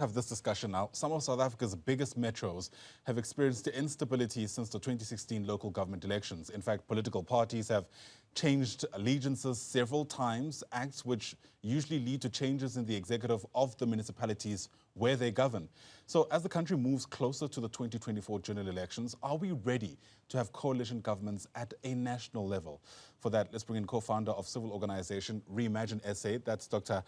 Have this discussion now. Some of South Africa's biggest metros have experienced instability since the 2016 local government elections. In fact, political parties have changed allegiances several times, acts which usually lead to changes in the executive of the municipalities where they govern. So as the country moves closer to the 2024 general elections, are we ready to have coalition governments at a national level? For that, let's bring in co-founder of civil organization ReimagineSA, that's Dr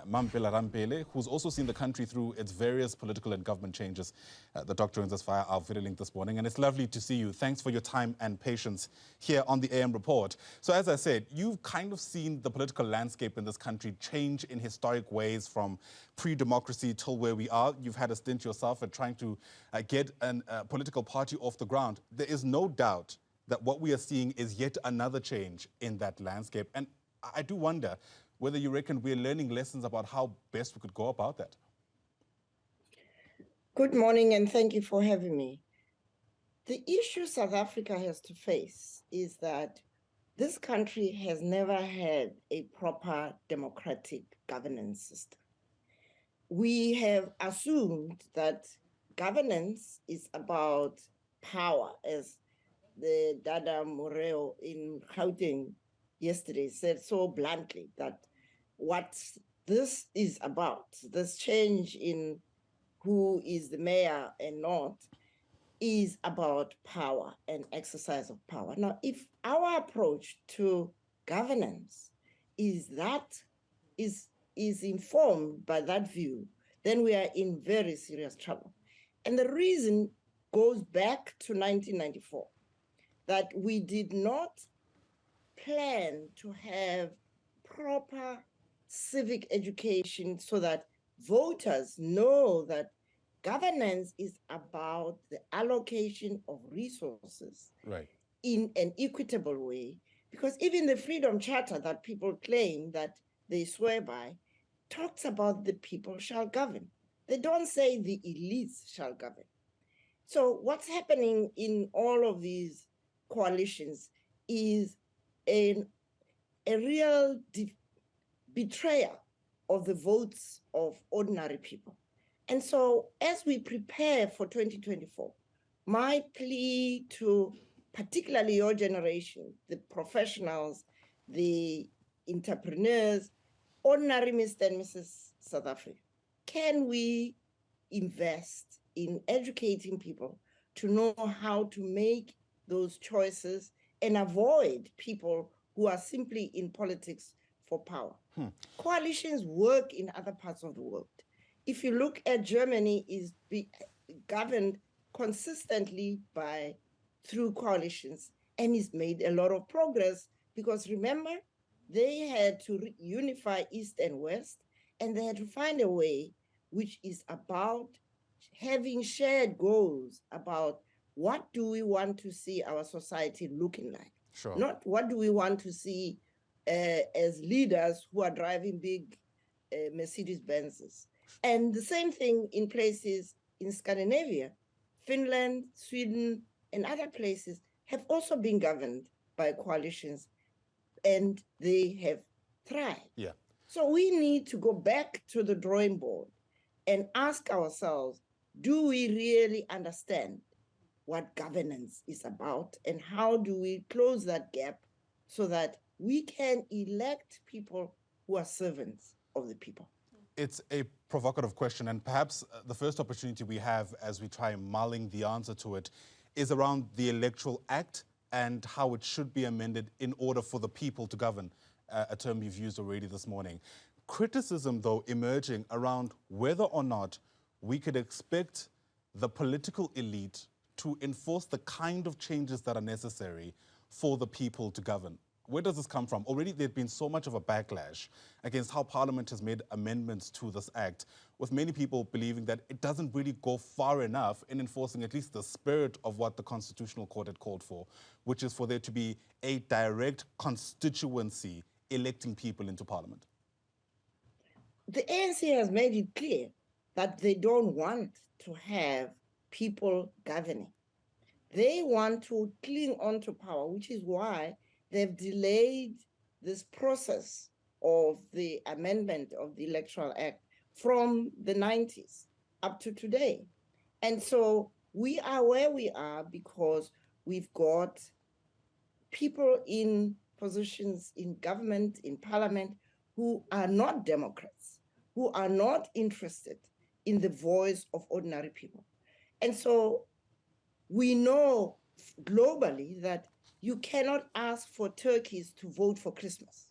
Mamphela Ramphele, who's also seen the country through its various political and government changes. The doctor joins us via our video link this morning, and it's lovely to see you. Thanks for your time and patience here on the AM Report. So as I said, you've kind of seen the political landscape in this country change in historic ways from pre-democracy till where we are. You've had a stint yourself at trying to get a political party off the ground. There is no doubt that what we are seeing is yet another change in that landscape. And I do wonder whether you reckon we're learning lessons about how best we could go about that. Good morning, and thank you for having me. The issue South Africa has to face is that this country has never had a proper democratic governance system. We have assumed that governance is about power, as the Dada Moreo in Gauteng yesterday said so bluntly, that what this is about, this change in who is the mayor and not, is about power and exercise of power. Now, if our approach to governance is informed by that view, then we are in very serious trouble. And the reason goes back to 1994, that we did not plan to have proper civic education so that voters know that governance is about the allocation of resources in an equitable way. Because even the Freedom Charter that people claim that they swear by talks about the people shall govern. They don't say the elites shall govern. So what's happening in all of these coalitions is a real betrayal of the votes of ordinary people. And so as we prepare for 2024, my plea to particularly your generation, the professionals, the entrepreneurs, ordinary Mr. and Mrs. South Africa, can we invest in educating people to know how to make those choices and avoid people who are simply in politics for power? Coalitions work in other parts of the world. If you look at Germany, is governed consistently through coalitions, and it's made a lot of progress because remember, they had to unify East and West, and they had to find a way which is about having shared goals about what do we want to see our society looking like. Sure. Not what do we want to see as leaders who are driving big Mercedes-Benzes. And the same thing in places in Scandinavia, Finland, Sweden, and other places have also been governed by coalitions, and they have thrived. Yeah. So we need to go back to the drawing board and ask ourselves, do we really understand what governance is about, and how do we close that gap so that we can elect people who are servants of the people? It's a provocative question, and perhaps the first opportunity we have as we try mulling the answer to it is around the Electoral Act and how it should be amended in order for the people to govern, a term you've used already this morning. Criticism, though, emerging around whether or not we could expect the political elite to enforce the kind of changes that are necessary for the people to govern. Where does this come from? Already there's been so much of a backlash against how Parliament has made amendments to this act, with many people believing that it doesn't really go far enough in enforcing at least the spirit of what the Constitutional Court had called for, which is for there to be a direct constituency electing people into Parliament. The ANC has made it clear that they don't want to have people governing. They want to cling on to power, which is why they've delayed this process of the amendment of the Electoral Act from the 90s. up to today. And so we are where we are because we've got people in positions in government, in parliament, who are not Democrats, who are not interested in the voice of ordinary people. And so we know globally that you cannot ask for turkeys to vote for Christmas.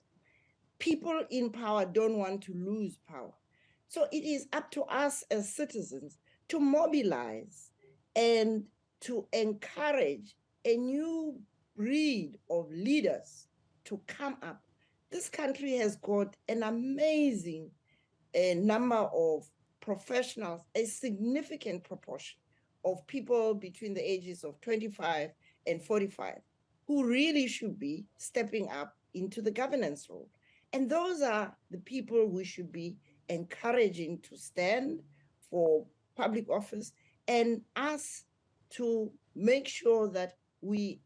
People in power don't want to lose power. So it is up to us as citizens to mobilize and to encourage a new breed of leaders to come up. This country has got an amazing number of professionals, a significant proportion of people between the ages of 25 and 45 who really should be stepping up into the governance role. And those are the people we should be encouraging to stand for public office and us to make sure that we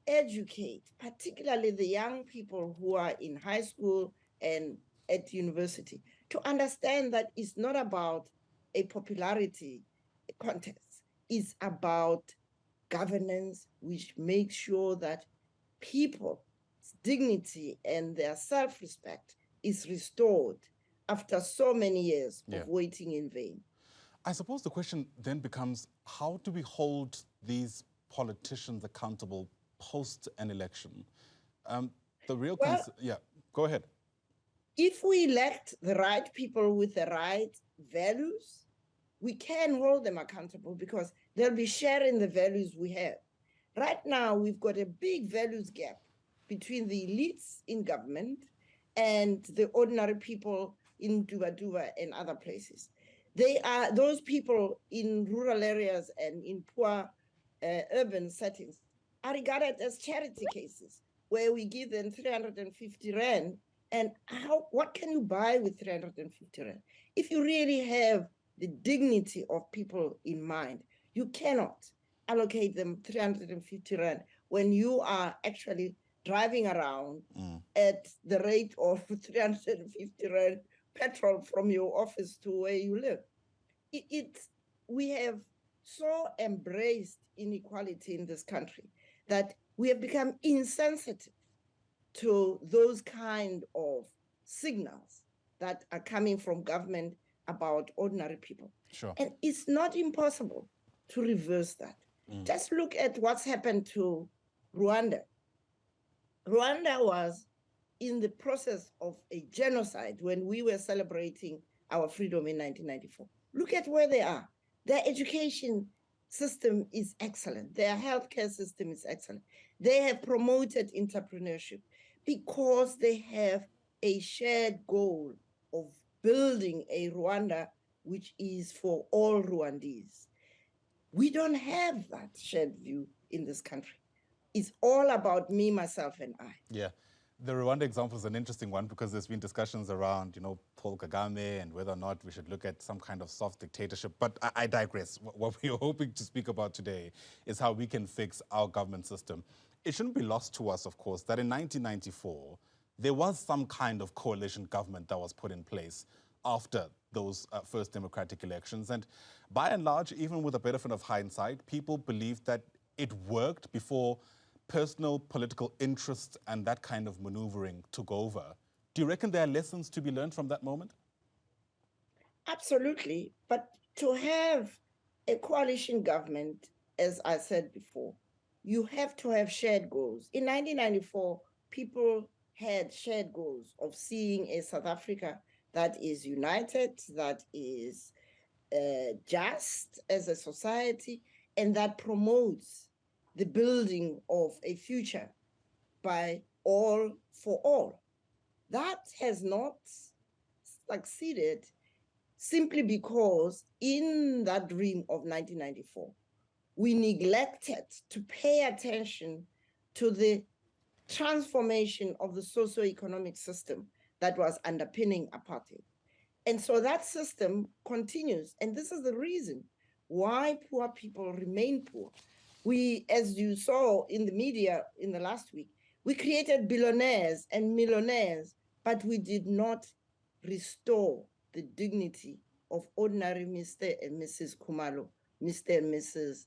educate, particularly the young people who are in high school and at university, to understand that it's not about a popularity contest. It's about governance, which makes sure that people's dignity and their self-respect is restored after so many years of waiting in vain. I suppose the question then becomes, how do we hold these politicians accountable post an election? The real go ahead. If we elect the right people with the right values, we can hold them accountable because they'll be sharing the values we have. Right now, we've got a big values gap between the elites in government and the ordinary people in Duba and other places. Those people in rural areas and in poor urban settings are regarded as charity cases where we give them 350 Rand. And what can you buy with 350 Rand? If you really have the dignity of people in mind, you cannot allocate them 350 Rand when you are actually driving around at the rate of 350 Rand petrol from your office to where you live. We have so embraced inequality in this country that we have become insensitive to those kind of signals that are coming from government about ordinary people. Sure. And it's not impossible to reverse that. Just look at what's happened to Rwanda. Rwanda was in the process of a genocide when we were celebrating our freedom in 1994. Look at where they are. Their education system is excellent. Their healthcare system is excellent. They have promoted entrepreneurship because they have a shared goal of building a Rwanda which is for all Rwandese. We don't have that shared view in this country. It's all about me, myself, and I. Yeah. The Rwanda example is an interesting one because there's been discussions around, Paul Kagame and whether or not we should look at some kind of soft dictatorship. But I digress. What we're hoping to speak about today is how we can fix our government system. It shouldn't be lost to us, of course, that in 1994, there was some kind of coalition government that was put in place after those first democratic elections. And by and large, even with the benefit of hindsight, people believed that it worked before personal political interests and that kind of maneuvering took over. Do you reckon there are lessons to be learned from that moment? Absolutely. But to have a coalition government, as I said before, you have to have shared goals. In 1994, people had shared goals of seeing a South Africa that is united, that is just as a society, and that promotes the building of a future by all for all. That has not succeeded simply because in that dream of 1994, we neglected to pay attention to the transformation of the socio-economic system that was underpinning apartheid. And so that system continues. And this is the reason why poor people remain poor. We, as you saw in the media in the last week, we created billionaires and millionaires, but we did not restore the dignity of ordinary Mr. and Mrs. Khumalo, Mr. and Mrs.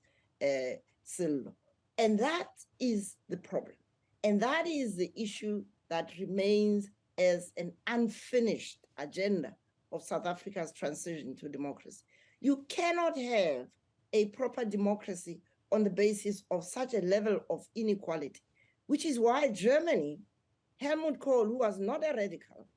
Sillo. And that is the problem. And that is the issue that remains as an unfinished agenda of South Africa's transition to democracy. You cannot have a proper democracy on the basis of such a level of inequality, which is why Germany, Helmut Kohl, who was not a radical,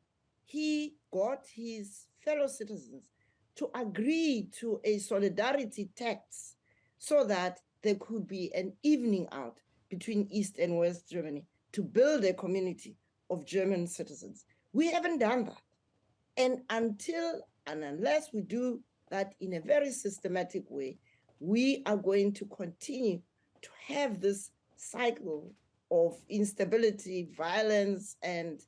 he got his fellow citizens to agree to a solidarity tax so that there could be an evening out between East and West Germany to build a community of German citizens. We haven't done that. And until and unless we do that in a very systematic way, we are going to continue to have this cycle of instability, violence, and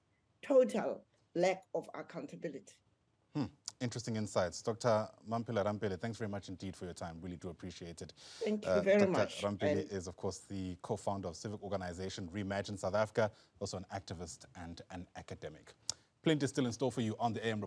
total lack of accountability. Interesting insights. Dr. Mamphela Ramphele, thanks very much indeed for your time. Really do appreciate it. Thank you very much. Dr. Ramphele is, of course, the co-founder of civic organization Reimagine South Africa, also an activist and an academic. Plenty still in store for you on the AM Report.